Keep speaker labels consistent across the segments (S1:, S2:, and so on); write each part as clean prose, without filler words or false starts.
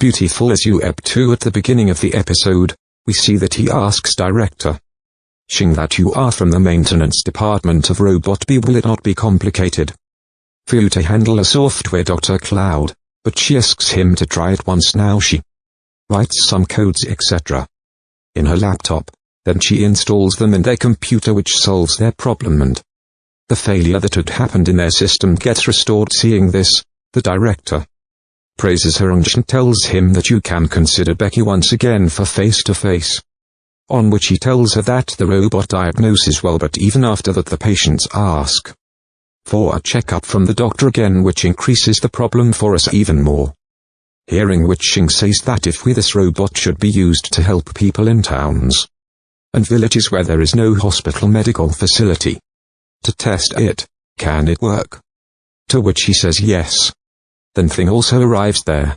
S1: beautiful as you ep 2 at the beginning of the episode, we see that he asks director Xing that you are from the maintenance department of Robot B, will it not be complicated for you to handle a software Dr. Cloud, but she asks him to try it once. Now she writes some codes etc. in her laptop, then she installs them in their computer, which solves their problem, and the failure that had happened in their system gets restored. Seeing this, the director praises her and tells him that you can consider Becky once again for face-to-face. On which he tells her that the robot diagnoses well, but even after that the patients ask for a checkup from the doctor again, which increases the problem for us even more. Hearing which Xing says that if this robot should be used to help people in towns and villages where there is no hospital medical facility to test it, can it work? To which he says yes. Then Thing also arrives there.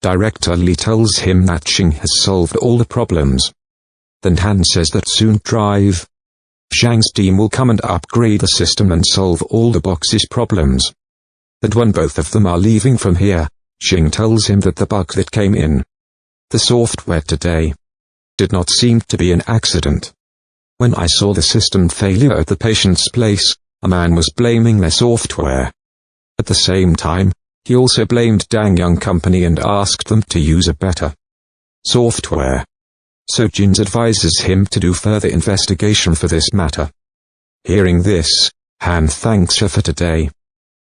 S1: Director Li tells him that Xing has solved all the problems. Then Han says that soon Drive Zhang's team will come and upgrade the system and solve all the box's problems. And when both of them are leaving from here, Xing tells him that the bug that came in the software today did not seem to be an accident. When I saw the system failure at the patient's place, a man was blaming their software. At the same time, he also blamed Dang Young Company and asked them to use a better software. So Jin advises him to do further investigation for this matter. Hearing this, Han thanks her for today.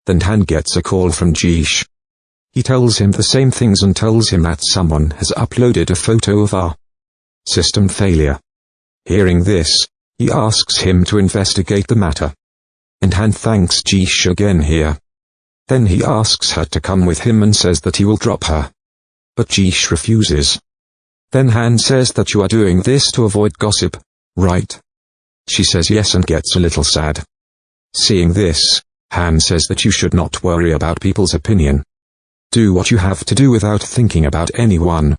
S1: Then Han gets a call from Jish. He tells him the same things and tells him that someone has uploaded a photo of our system failure. Hearing this, he asks him to investigate the matter. And Han thanks Jish again here. Then he asks her to come with him and says that he will drop her. But Jish refuses. Then Han says that you are doing this to avoid gossip, right? She says yes and gets a little sad. Seeing this, Han says that you should not worry about people's opinion. Do what you have to do without thinking about anyone.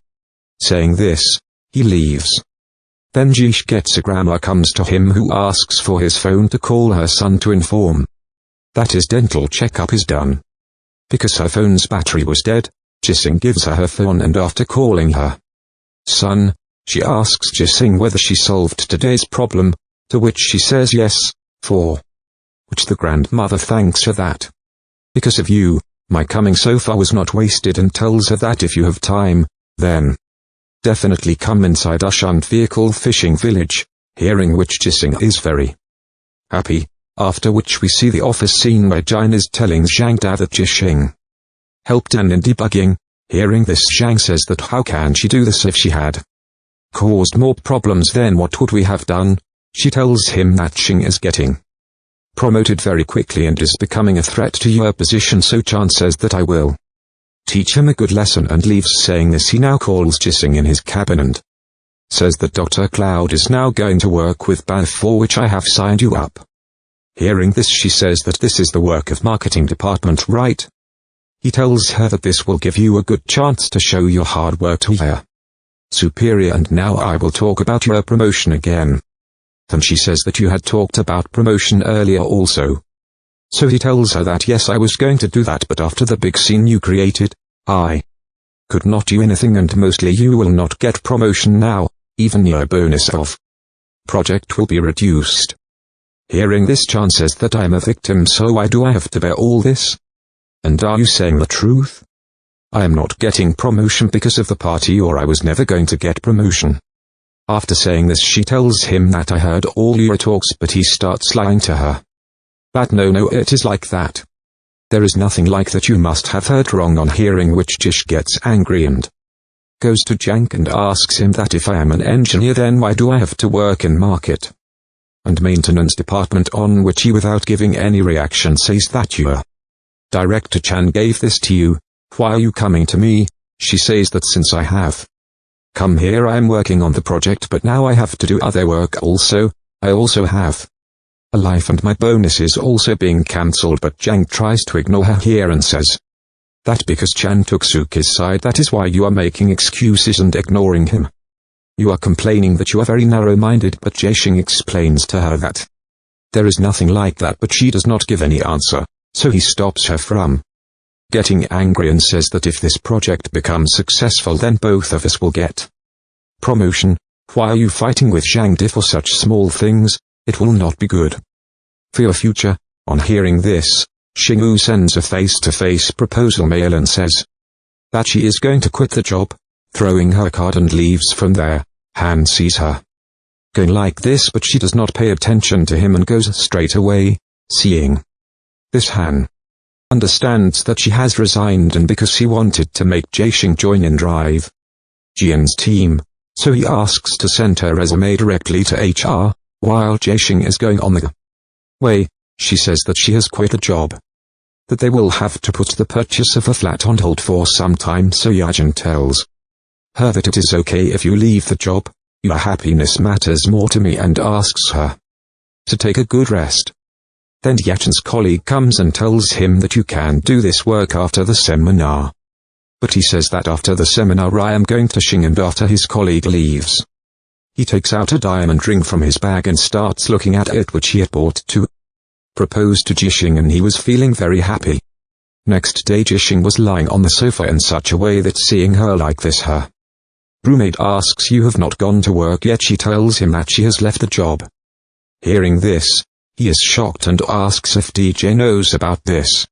S1: Saying this, he leaves. Then Jish gets a grandma comes to him who asks for his phone to call her son to inform that his dental checkup is done. Because her phone's battery was dead, Jising gives her phone, and after calling her son, she asks Jising whether she solved today's problem, to which she says yes, for which the grandmother thanks her that because of you, my coming so far was not wasted, and tells her that if you have time, then definitely come inside a shunt vehicle fishing village. Hearing which Jising is very happy, after which we see the office scene where Jin is telling Zhang Da that Jising helped Dan in debugging. Hearing this, Zhang says that how can she do this if she had caused more problems, then what would we have done? She tells him that Xing is getting promoted very quickly and is becoming a threat to your position, so Chan says that I will teach him a good lesson and leaves. Saying this, he now calls Jising in his cabin and says that Dr. Cloud is now going to work with Ban, for which I have signed you up. Hearing this, she says that this is the work of marketing department, right? He tells her that this will give you a good chance to show your hard work to your superior, and now I will talk about your promotion again. Then she says that you had talked about promotion earlier also. So he tells her that yes, I was going to do that, but after the big scene you created, I could not do anything, and mostly you will not get promotion now, even your bonus of project will be reduced. Hearing this, Chan says that I am a victim, so why do I have to bear all this? And are you saying the truth? I am not getting promotion because of the party, or I was never going to get promotion. After saying this, she tells him that I heard all your talks, but he starts lying to her. But no, it is like that. There is nothing like that, you must have heard wrong. On hearing which, Jish gets angry and goes to Jank and asks him that if I am an engineer, then why do I have to work in market and maintenance department, on which he, without giving any reaction, says that your Director Chan gave this to you. Why are you coming to me? She says that since I have come here I am working on the project, but now I have to do other work also. I also have a life and my bonus is also being cancelled, but Jang tries to ignore her here and says that because Chan took Suki's side, that is why you are making excuses and ignoring him. You are complaining that you are very narrow-minded, but Jaishing explains to her that there is nothing like that, but she does not give any answer. So he stops her from getting angry and says that if this project becomes successful then both of us will get promotion. Why are you fighting with Zhang Di for such small things? It will not be good for your future. On hearing this, Xingyu sends a face-to-face proposal mail and says that she is going to quit the job, throwing her card and leaves from there. Han sees her going like this, but she does not pay attention to him and goes straight away. Seeing this, Han understands that she has resigned, and because he wanted to make Jiexing join in Drive Jian's team, so he asks to send her resume directly to HR. While Jiexing is going on the way, she says that she has quit the job, that they will have to put the purchase of a flat on hold for some time, so Yajin tells her that it is okay if you leave the job, your happiness matters more to me, and asks her to take a good rest. Then Yajin's colleague comes and tells him that you can do this work after the seminar. But he says that after the seminar I am going to Xing, and after his colleague leaves, he takes out a diamond ring from his bag and starts looking at it, which he had bought to propose to Jiexing, and he was feeling very happy. Next day Jiexing was lying on the sofa in such a way that seeing her like this, her roommate asks, "You have not gone to work yet?" She tells him that she has left the job. Hearing this, he is shocked and asks if DJ knows about this.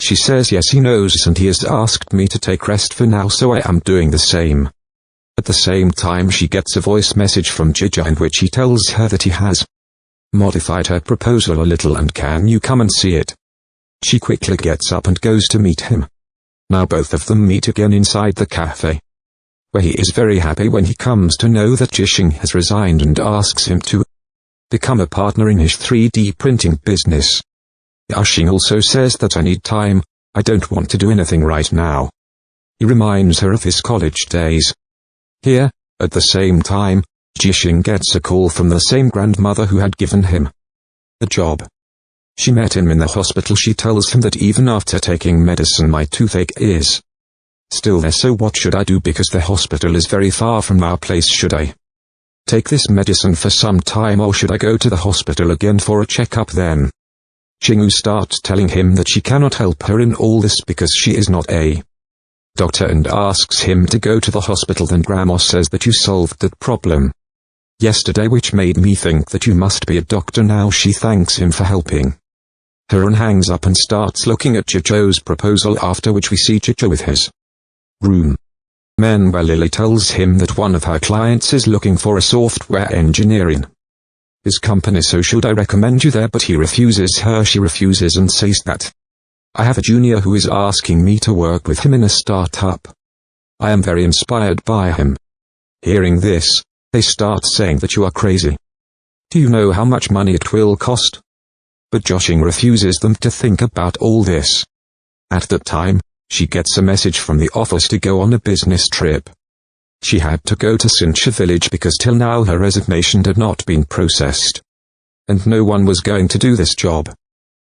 S1: She says yes, he knows, and he has asked me to take rest for now, so I am doing the same. At the same time she gets a voice message from Jija in which he tells her that he has modified her proposal a little and can you come and see it. She quickly gets up and goes to meet him. Now both of them meet again inside the cafe, where he is very happy when he comes to know that Jiexing has resigned and asks him to become a partner in his 3D printing business. Yajin also says that I need time, I don't want to do anything right now. He reminds her of his college days. Here, at the same time, Jiexing gets a call from the same grandmother who had given him the job. She met him in the hospital. She tells him that even after taking medicine my toothache is still there, so what should I do, because the hospital is very far from our place? Should I take this medicine for some time, or should I go to the hospital again for a checkup? Then Xingyu starts telling him that she cannot help her in all this because she is not a doctor, and asks him to go to the hospital. Then Grandma says that you solved that problem yesterday, which made me think that you must be a doctor now. She thanks him for helping her and hangs up and starts looking at Jijo's proposal, after which we see Jijo with his room man, where Lily tells him that one of her clients is looking for a software engineer in his company, so should I recommend you there? But he refuses her. She refuses and says that I have a junior who is asking me to work with him in a startup. I am very inspired by him. Hearing this, they start saying that you are crazy. Do you know how much money it will cost? But Jiexing refuses them to think about all this. At that time, she gets a message from the office to go on a business trip. She had to go to Sincha village because till now her resignation had not been processed, and no one was going to do this job.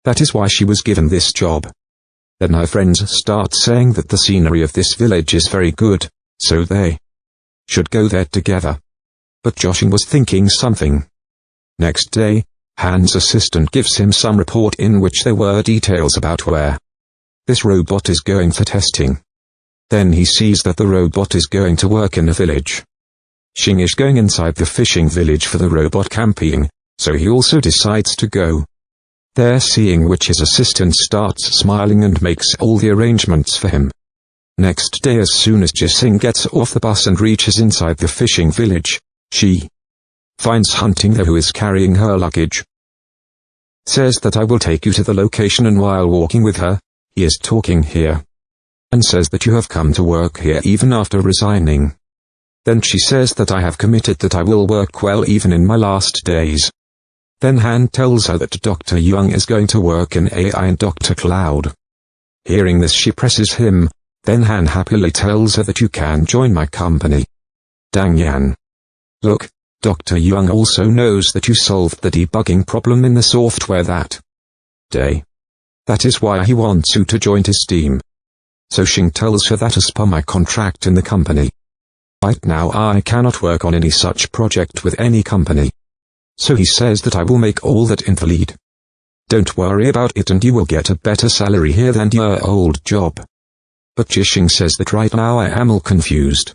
S1: That is why she was given this job. Then her friends start saying that the scenery of this village is very good, so they should go there together. But Jiexing was thinking something. Next day, Han's assistant gives him some report in which there were details about where this robot is going for testing. Then he sees that the robot is going to work in a village. Xing is going inside the fishing village for the robot camping, so he also decides to go there, seeing which his assistant starts smiling and makes all the arrangements for him. Next day, as soon as Jiexing gets off the bus and reaches inside the fishing village, she finds Hunting there, who is carrying her luggage. Says that I will take you to the location, and while walking with her, he is talking here, and says that you have come to work here even after resigning. Then she says that I have committed that I will work well even in my last days. Then Han tells her that Dr. Young is going to work in AI and Dr. Cloud. Hearing this, she presses him. Then Han happily tells her that you can join my company. Dang Yan. Look, Dr. Young also knows that you solved the debugging problem in the software that day. That is why he wants you to join his team. So Xing tells her that as per my contract in the company, right now I cannot work on any such project with any company. So he says that I will make all that in the lead Don't worry about it and you will get a better salary here than your old job. But Jishing says that right now I am all confused.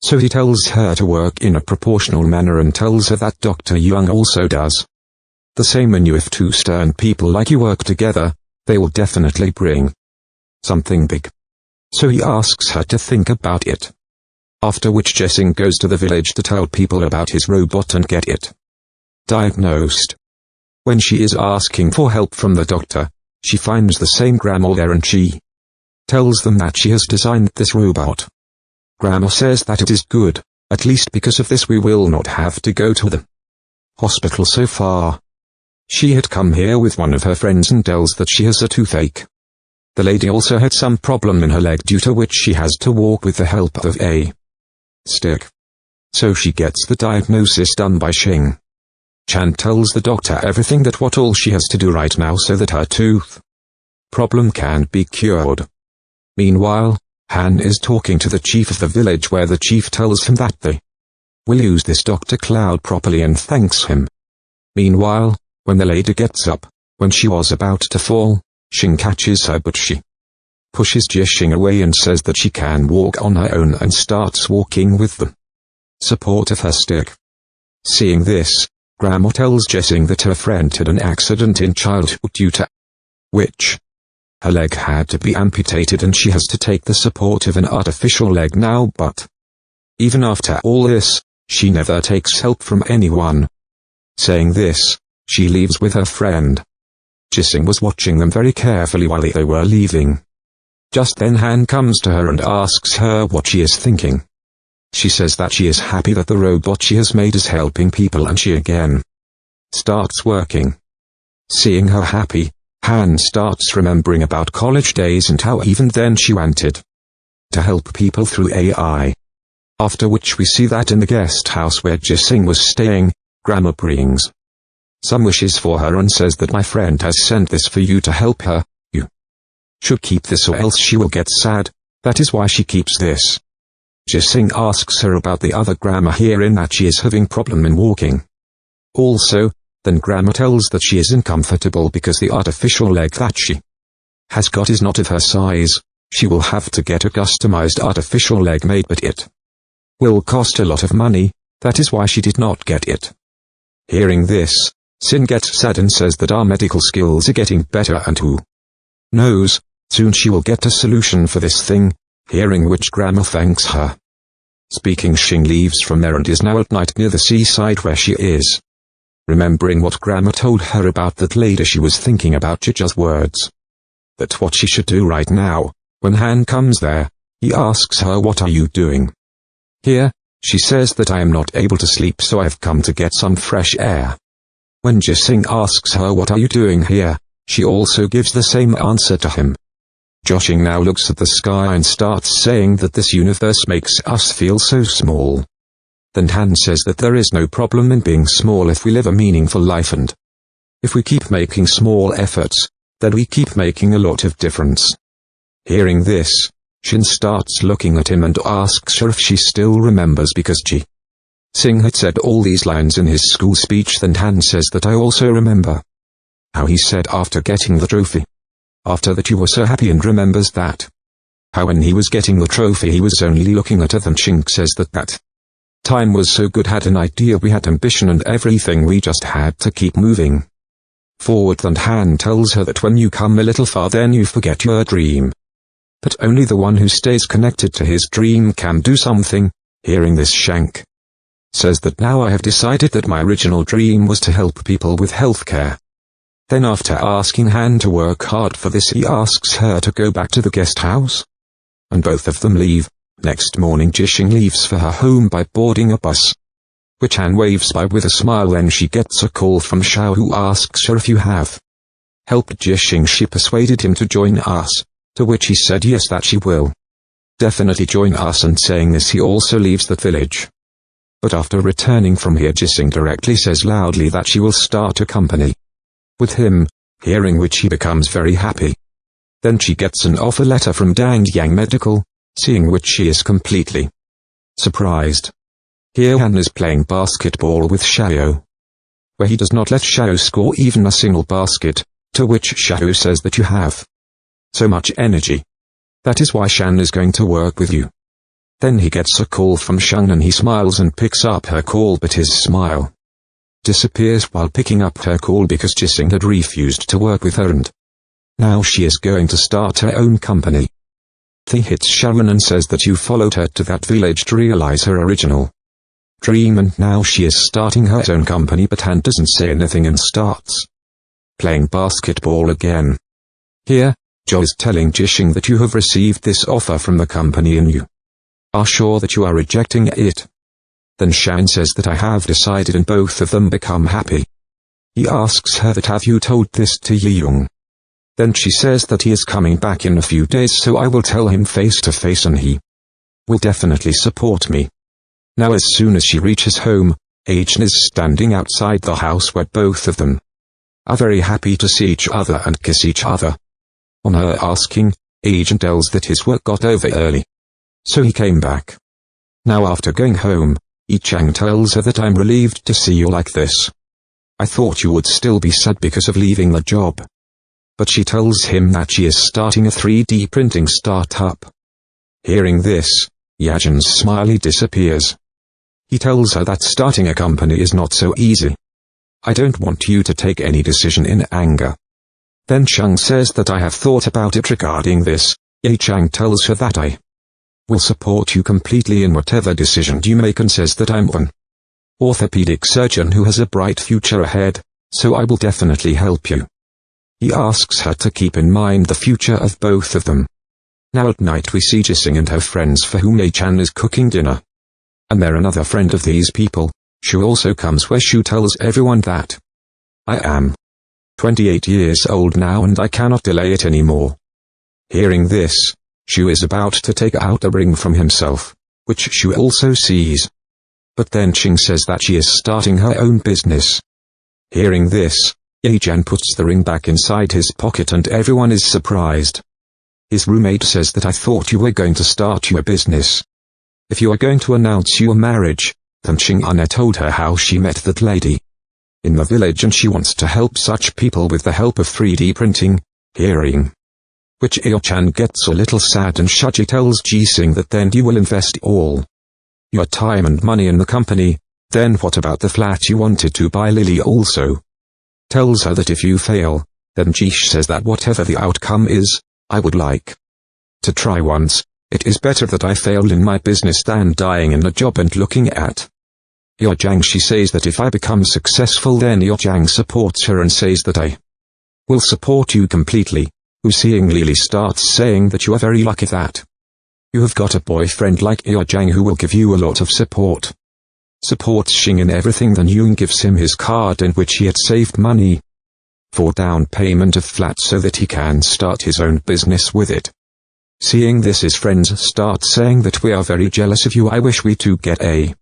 S1: So he tells her to work in a proportional manner and tells her that Dr. Young also does the same, and if two stern people like you work together, they will definitely bring something big. So he asks her to think about it. After which Jishing goes to the village to tell people about his robot and get it diagnosed. When she is asking for help from the doctor, she finds the same grandma there and she tells them that she has designed this robot. Grandma says that it is good, at least because of this we will not have to go to the hospital so far. She had come here with one of her friends and tells that she has a toothache. The lady also had some problem in her leg due to which she has to walk with the help of a stick. So she gets the diagnosis done by Xing. Chan tells the doctor everything that what all she has to do right now so that her tooth problem can be cured. Meanwhile, Han is talking to the chief of the village where the chief tells him that they will use this Dr. Cloud properly and thanks him. Meanwhile, when the lady gets up, when she was about to fall, Xing catches her but she pushes Jishing away and says that she can walk on her own and starts walking with the support of her stick. Seeing this, Grandma tells Jishing that her friend had an accident in childhood due to which her leg had to be amputated and she has to take the support of an artificial leg now, but even after all this, she never takes help from anyone. Saying this, she leaves with her friend. Jishing was watching them very carefully while they were leaving. Just then Han comes to her and asks her what she is thinking. She says that she is happy that the robot she has made is helping people and she again starts working. Seeing her happy, Han starts remembering about college days and how even then she wanted to help people through AI. After which we see that in the guest house where Jishing was staying, Grandma brings some wishes for her and says that my friend has sent this for you to help her. You should keep this or else she will get sad. That is why she keeps this. Jishing asks her about the other grandma herein that she is having problem in walking. Also, then Grandma tells that she is uncomfortable because the artificial leg that she has got is not of her size. She will have to get a customized artificial leg made but it will cost a lot of money, that is why she did not get it. Hearing this, Sin gets sad and says that our medical skills are getting better and who knows, soon she will get a solution for this thing, hearing which Grandma thanks her. Speaking, Xing leaves from there and is now at night near the seaside where she is. Remembering what Grandma told her about that lady, she was thinking about Jija's words. That what she should do right now. When Han comes there, he asks her, "What are you doing here?" She says that I am not able to sleep so I have come to get some fresh air. When Jishing asks her what are you doing here, she also gives the same answer to him. Jishing now looks at the sky and starts saying that this universe makes us feel so small. Then Han says that there is no problem in being small if we live a meaningful life and if we keep making small efforts, then we keep making a lot of difference. Hearing this, Shin starts looking at him and asks her if she still remembers because Jishing had said all these lines in his school speech. Then Han says that I also remember how he said after getting the trophy. After that you were so happy and remembers that. How when he was getting the trophy he was only looking at her. Then Xing says that time was so good, had an idea, we had ambition and everything, we just had to keep moving forward. And Han tells her that when you come a little far then you forget your dream. But only the one who stays connected to his dream can do something. Hearing this, Shank says that now I have decided that my original dream was to help people with healthcare. Then after asking Han to work hard for this he asks her to go back to the guest house. And both of them leave. Next morning Jishing leaves for her home by boarding a bus, which Han waves by with a smile. Then she gets a call from Xiao who asks her if you have helped Jishing. She persuaded him to join us, to which he said yes, that she will definitely join us, and saying this he also leaves the village. But after returning from here Jishing directly says loudly that she will start a company with him, hearing which he becomes very happy. Then she gets an offer letter from Dangyang Medical, seeing which she is completely surprised. Here Han is playing basketball with Xiao, where he does not let Xiao score even a single basket, To which Xiao says that you have so much energy. That is why Shan is going to work with you. Then he gets a call from Shang and he smiles and picks up her call, but his smile disappears while picking up her call because Jising had refused to work with her and now she is going to start her own company. He hits Sharon and says that you followed her to that village to realize her original dream and now she is starting her own company, but Han doesn't say anything and starts playing basketball again. Here, Zhou is telling Jishing that you have received this offer from the company and you are sure that you are rejecting it. Then Shan says that I have decided and both of them become happy. He asks her that have you told this to Yiyong? Then she says that he is coming back in a few days, so I will tell him face to face and he will definitely support me. Now as soon as she reaches home, Agent is standing outside the house where both of them are very happy to see each other and kiss each other. On her asking, Agent tells that his work got over early, so he came back. Now after going home, Yi Chang tells her that I'm relieved to see you like this. I thought you would still be sad because of leaving the job. But she tells him that she is starting a 3D printing startup. Hearing this, Yajin's smiley disappears. He tells her that starting a company is not so easy. I don't want you to take any decision in anger. Then Shang says that I have thought about it regarding this. Yi Chang tells her that I will support you completely in whatever decision you make and says that I'm an orthopedic surgeon who has a bright future ahead, so I will definitely help you. He asks her to keep in mind the future of both of them. Now at night we see Jising and her friends for whom Ye-chan is cooking dinner. And there another friend of these people, Shu, also comes where Shu tells everyone that I am 28 years old now and I cannot delay it anymore. Hearing this, Shu is about to take out a ring from himself, which Shu also sees. But then Qing says that she is starting her own business. Hearing this, Ye-chan puts the ring back inside his pocket and everyone is surprised. His roommate says that I thought you were going to start your business. If you are going to announce your marriage, then Qing Anna told her how she met that lady in the village and she wants to help such people with the help of 3D printing. Hearing which Ye-chan gets a little sad and Shaji tells Jising that then you will invest all your time and money in the company. Then what about the flat you wanted to buy? Lily also tells her that if you fail, then Jish says that whatever the outcome is, I would like to try once. It is better that I fail in my business than dying in a job and looking at Ye-chan. She says that if I become successful then Ye-chan supports her and says that I will support you completely. Who seeing Lily starts saying that you are very lucky that you have got a boyfriend like Ye-chan who will give you a lot of support. Supports Xing in everything. Then Yoon gives him his card in which he had saved money for down payment of flat so that he can start his own business with it. Seeing this, his friends start saying that we are very jealous of you. I wish we too get a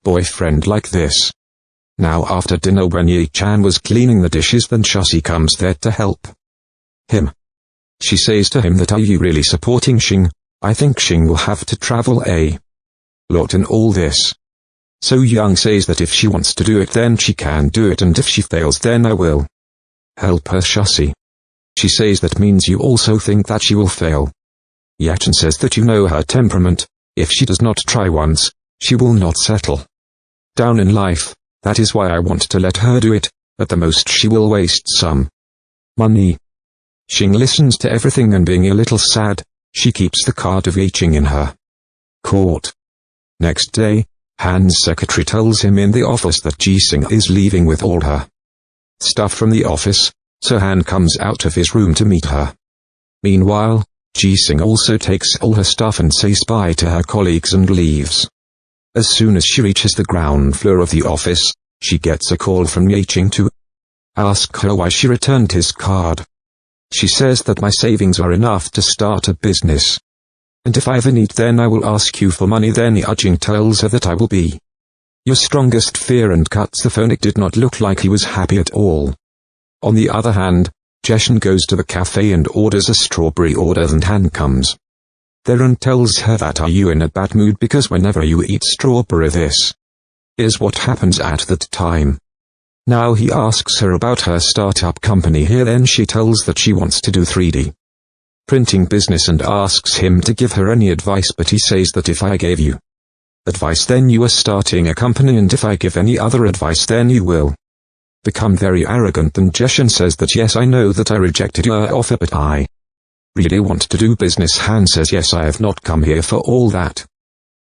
S1: boyfriend like this. Now after dinner when Ye-chan was cleaning the dishes, then Shashi comes there to help him. She says to him that are you really supporting Xing? I think Xing will have to travel a lot in all this. So Young says that if she wants to do it then she can do it and if she fails then I will help her. Shashi. She says that means you also think that she will fail. Yachan says that you know her temperament, if she does not try once, she will not settle down in life. That is why I want to let her do it. At the most she will waste some money. Xing listens to everything and being a little sad, she keeps the card of Ye-chan in her court. Next day, Han's secretary tells him in the office that Jising is leaving with all her stuff from the office, so Han comes out of his room to meet her. Meanwhile, Jising also takes all her stuff and says bye to her colleagues and leaves. As soon as she reaches the ground floor of the office, she gets a call from Ye-chan to ask her why she returned his card. She says that my savings are enough to start a business. And if I ever need then I will ask you for money. Then Ye-chan tells her that I will be your strongest fear and cuts the phone. It did not look like he was happy at all. On the other hand, Jeshen goes to the cafe and orders a strawberry order and Han comes there and tells her that are you in a bad mood because whenever you eat strawberry this is what happens at that time. Now he asks her about her startup company here, then she tells that she wants to do 3D printing business and asks him to give her any advice, but he says that if I gave you advice then you are starting a company, and if I give any other advice then you will become very arrogant. Then Jeshin says that yes, I know that I rejected your offer, but I really want to do business. Han says yes, I have not come here for all that.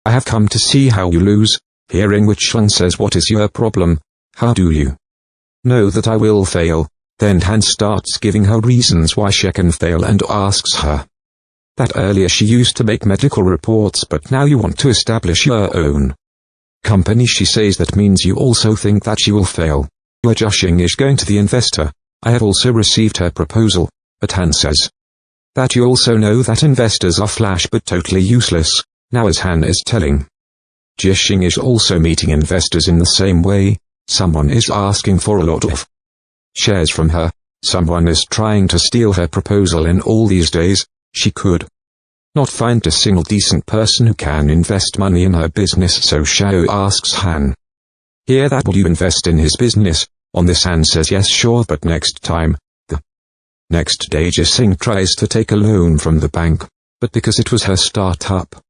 S1: I have come to see how you lose. Hearing which Shun says, what is your problem? How do you know that I will fail? Then Han starts giving her reasons why she can fail and asks her that earlier she used to make medical reports, but now you want to establish your own company. She says that means you also think that she will fail. You are Jushing is going to the investor. I have also received her proposal, but Han says that you also know that investors are flash but totally useless. Now as Han is telling Jishing is also meeting investors in the same way. Someone is asking for a lot of shares from her. Someone is trying to steal her proposal. In all these days, she could not find a single decent person who can invest money in her business, so Xiao asks Han, "Hear that, will you invest in his business?" On this Han says yes, sure, but next time. The next day Jising tries to take a loan from the bank, but because it was her startup,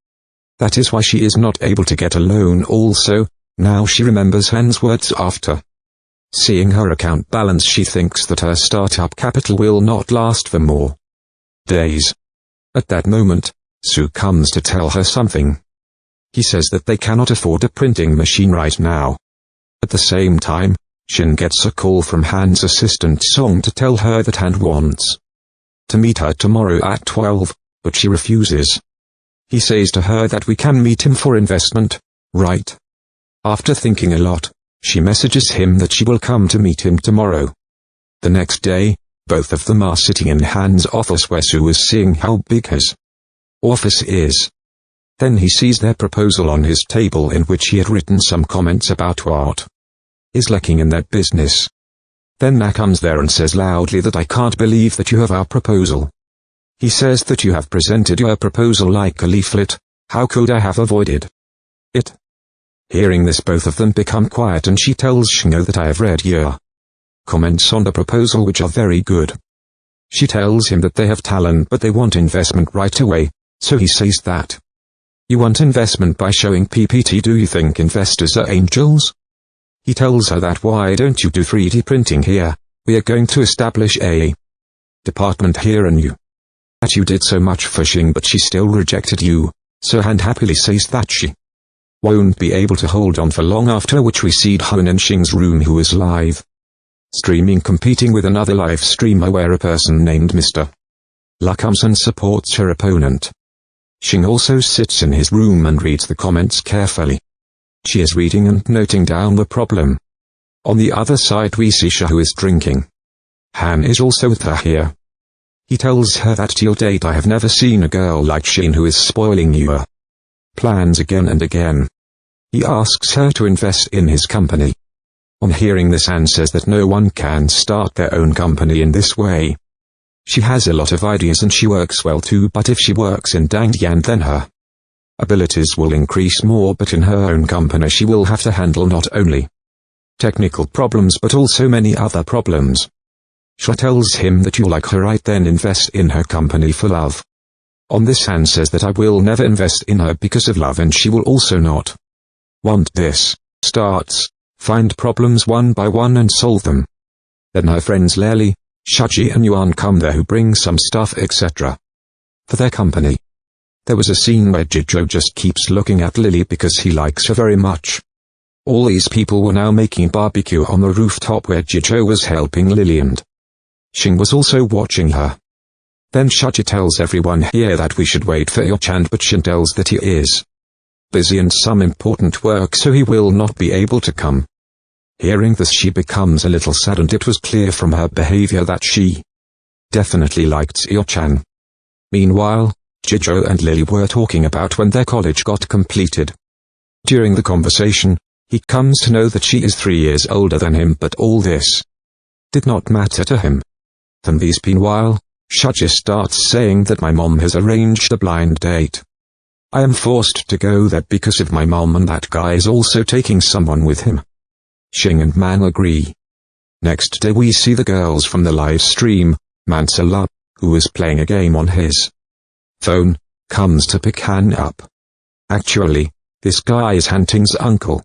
S1: that is why she is not able to get a loan. Also, now she remembers Han's words after seeing her account balance. She thinks that her startup capital will not last for more days. At that moment, Su comes to tell her something. He says that they cannot afford a printing machine right now. At the same time, Shin gets a call from Han's assistant Song to tell her that Han wants to meet her tomorrow at 12, but she refuses. He says to her that we can meet him for investment, right? After thinking a lot, she messages him that she will come to meet him tomorrow. The next day, both of them are sitting in Han's office where Su is seeing how big his office is. Then he sees their proposal on his table, in which he had written some comments about what is lacking in their business. Then Na comes there and says loudly that I can't believe that you have our proposal. He says that you have presented your proposal like a leaflet. How could I have avoided it? Hearing this, both of them become quiet, and she tells Shingo that I have read your comments on the proposal, which are very good. She tells him that they have talent but they want investment right away, so he says that you want investment by showing PPT. Do you think investors are angels? He tells her that why don't you do 3D printing here? We are going to establish a department here, and you did so much for Xing, but she still rejected you. So Han happily says that she won't be able to hold on for long, after which we see Hun in Xing's room, who is live streaming, competing with another live streamer where a person named Mr. La comes and supports her opponent. Xing also sits in his room and reads the comments carefully. She is reading and noting down the problem. On the other side we see Sha, who is drinking. Han is also with her here. He tells her that till date I have never seen a girl like Shin who is spoiling your plans again and again. He asks her to invest in his company. On hearing this, Han says that no one can start their own company in this way. She has a lot of ideas and she works well too, but if she works in Dangyan then her abilities will increase more, but in her own company she will have to handle not only technical problems but also many other problems. Sha tells him that you like her right, then invest in her company for love. On this, Han says that I will never invest in her because of love, and she will also not want this. Starts find problems one by one and solve them. Then her friends Lely, Shaji and Yuan come there, who bring some stuff etc. for their company. There was a scene where Jijo just keeps looking at Lily because he likes her very much. All these people were now making barbecue on the rooftop where Jijo was helping Lily, and Xing was also watching her. Then Shaji tells everyone here that we should wait for Yo-chan, but Shin tells that he is busy in some important work so he will not be able to come. Hearing this, she becomes a little sad, and it was clear from her behavior that she definitely liked Yo-chan. Meanwhile, Jijo and Lily were talking about when their college got completed. During the conversation, he comes to know that she is 3 years older than him, but all this did not matter to him. Then meanwhile, Shaji starts saying that my mom has arranged a blind date. I am forced to go there because of my mom, and that guy is also taking someone with him. Xing and Man agree. Next day we see the girls from the live stream. Mansala, who is playing a game on his phone, comes to pick Han up. Actually, this guy is Hanting's uncle.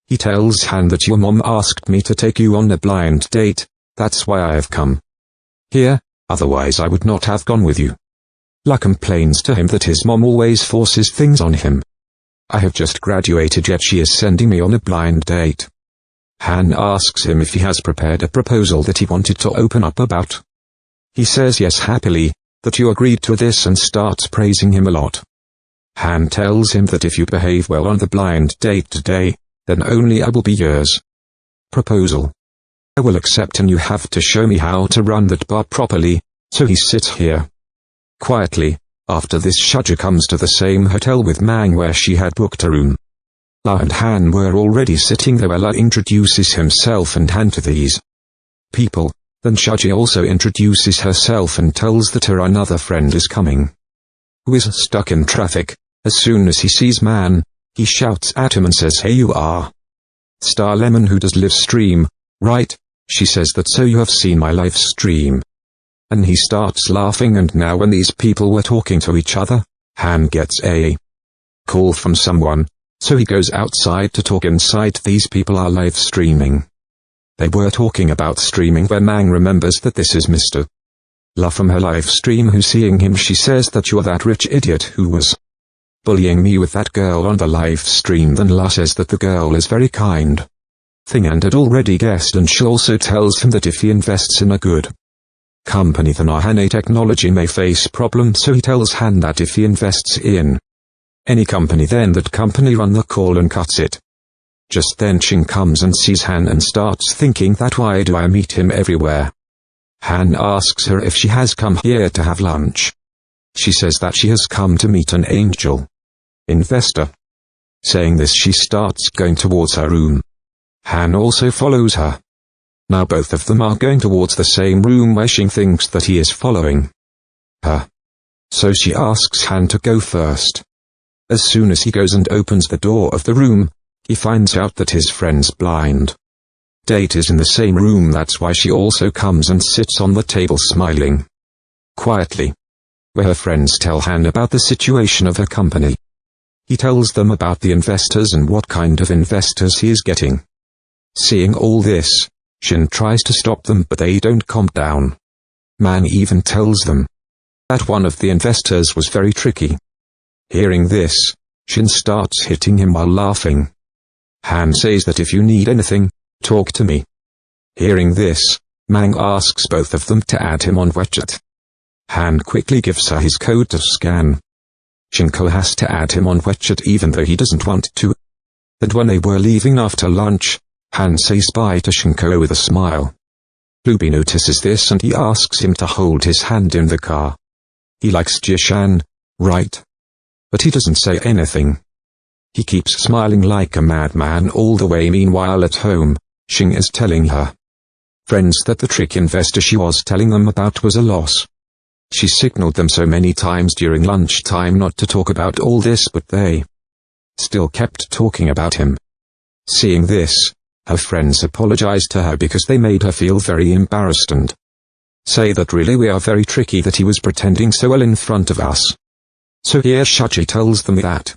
S1: He tells Han that your mom asked me to take you on a blind date, that's why I have come here, otherwise I would not have gone with you. La complains to him that his mom always forces things on him. I have just graduated yet she is sending me on a blind date. Han asks him if he has prepared a proposal that he wanted to open up about. He says yes happily, that you agreed to this and starts praising him a lot. Han tells him that if you behave well on the blind date today, then only I will be yours. Proposal. I will accept and you have to show me how to run that bar properly, so he sits here quietly. After this Shuja comes to the same hotel with Mang where she had booked a room. La and Han were already sitting there where La introduces himself and Han to these people, then Shuja also introduces herself and tells that her another friend is coming, who is stuck in traffic. As soon as he sees Man, he shouts at him and says, "Hey, you are Star Lemon who does live stream, right?" She says that, "So you have seen my live stream." And he starts laughing, and now when these people were talking to each other, Han gets a call from someone, so he goes outside to talk inside. These people are live streaming. They were talking about streaming where Mang remembers that this is Mr. La from her live stream who seeing him she says that you're that rich idiot who was bullying me with that girl on the live stream. Then La says that the girl is very kind thing and had already guessed, and she also tells him that if he invests in a good company then our Han technology may face problems, so he tells Han that if he invests in any company then that company run the call and cuts it. Just then Ching comes and sees Han and starts thinking that why do I meet him everywhere. Han asks her if she has come here to have lunch. She says that she has come to meet an angel investor. Saying this she starts going towards her room. Han also follows her. Now both of them are going towards the same room where Ching thinks that he is following her. So she asks Han to go first. As soon as he goes and opens the door of the room, he finds out that his friend's blind date is in the same room. That's why she also comes and sits on the table smiling quietly, where her friends tell Han about the situation of her company. He tells them about the investors and what kind of investors he is getting. Seeing all this, Shin tries to stop them but they don't calm down. Man even tells them that one of the investors was very tricky. Hearing this, Shin starts hitting him while laughing. Han says that if you need anything, talk to me. Hearing this, Mang asks both of them to add him on WeChat. Han quickly gives her his code to scan. Shinko has to add him on WeChat even though he doesn't want to. And when they were leaving after lunch, Han says bye to Shinko with a smile. Ruby notices this and he asks him to hold his hand in the car. He likes Jishan, right? But he doesn't say anything. He keeps smiling like a madman all the way. Meanwhile at home, Xing is telling her friends that the trick investor she was telling them about was a loss. She signaled them so many times during lunchtime not to talk about all this, but they still kept talking about him. Seeing this, her friends apologized to her because they made her feel very embarrassed and say that really we are very tricky that he was pretending so well in front of us. So here Shuji tells them that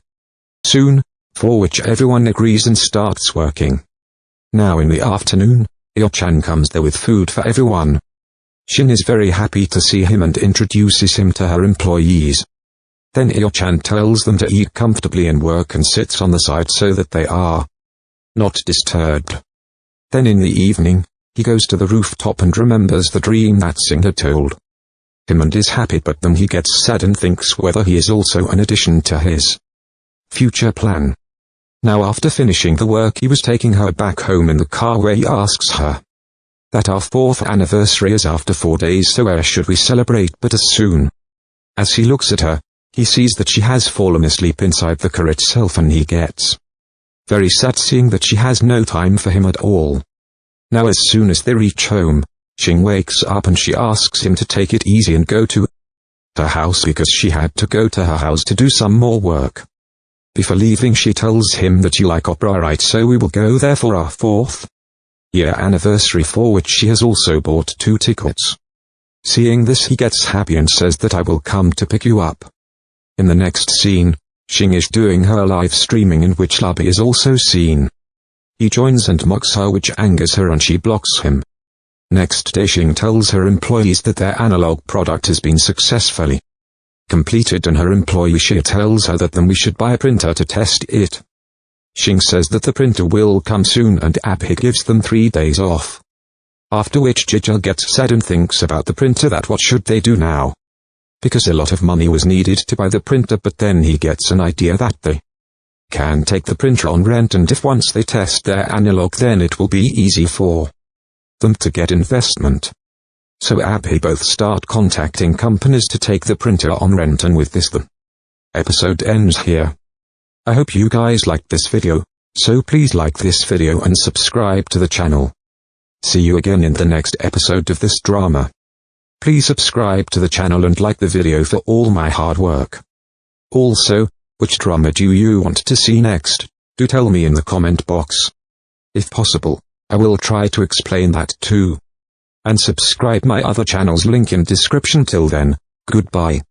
S1: soon, for which everyone agrees and starts working. Now in the afternoon, Io-chan comes there with food for everyone. Shin is very happy to see him and introduces him to her employees. Then Io-chan tells them to eat comfortably and work and sits on the side so that they are not disturbed. Then in the evening, he goes to the rooftop and remembers the dream that Sing had told him and is happy, but then he gets sad and thinks whether he is also an addition to his future plan. Now after finishing the work he was taking her back home in the car where he asks her that our 4th anniversary is after 4 days, so where should we celebrate? But as soon as he looks at her, he sees that she has fallen asleep inside the car itself and he gets very sad seeing that she has no time for him at all. Now as soon as they reach home, Xing wakes up and she asks him to take it easy and go to her house because she had to go to her house to do some more work. Before leaving she tells him that you like opera, right, so we will go there for our 4th year anniversary, for which she has also bought 2 tickets. Seeing this, he gets happy and says that I will come to pick you up. In the next scene, Xing is doing her live streaming, in which Lubby is also seen. He joins and mocks her, which angers her, and she blocks him. Next day, Xing tells her employees that their analog product has been successfully completed, and her employee Xie tells her that then we should buy a printer to test it. Xing says that the printer will come soon, and Abhi gives them 3 days off. After which Jija gets sad and thinks about the printer, that what should they do now? Because a lot of money was needed to buy the printer, but then he gets an idea that they can take the printer on rent, and if once they test their analog, then it will be easy for them to get investment. So Abhi both start contacting companies to take the printer on rent, and with this the episode ends here. I hope you guys liked this video, so please like this video and subscribe to the channel. See you again in the next episode of this drama. Please subscribe to the channel and like the video for all my hard work. Also, which drama do you want to see next? Do tell me in the comment box. If possible, I will try to explain that too. And subscribe my other channels, link in description. Till then, goodbye.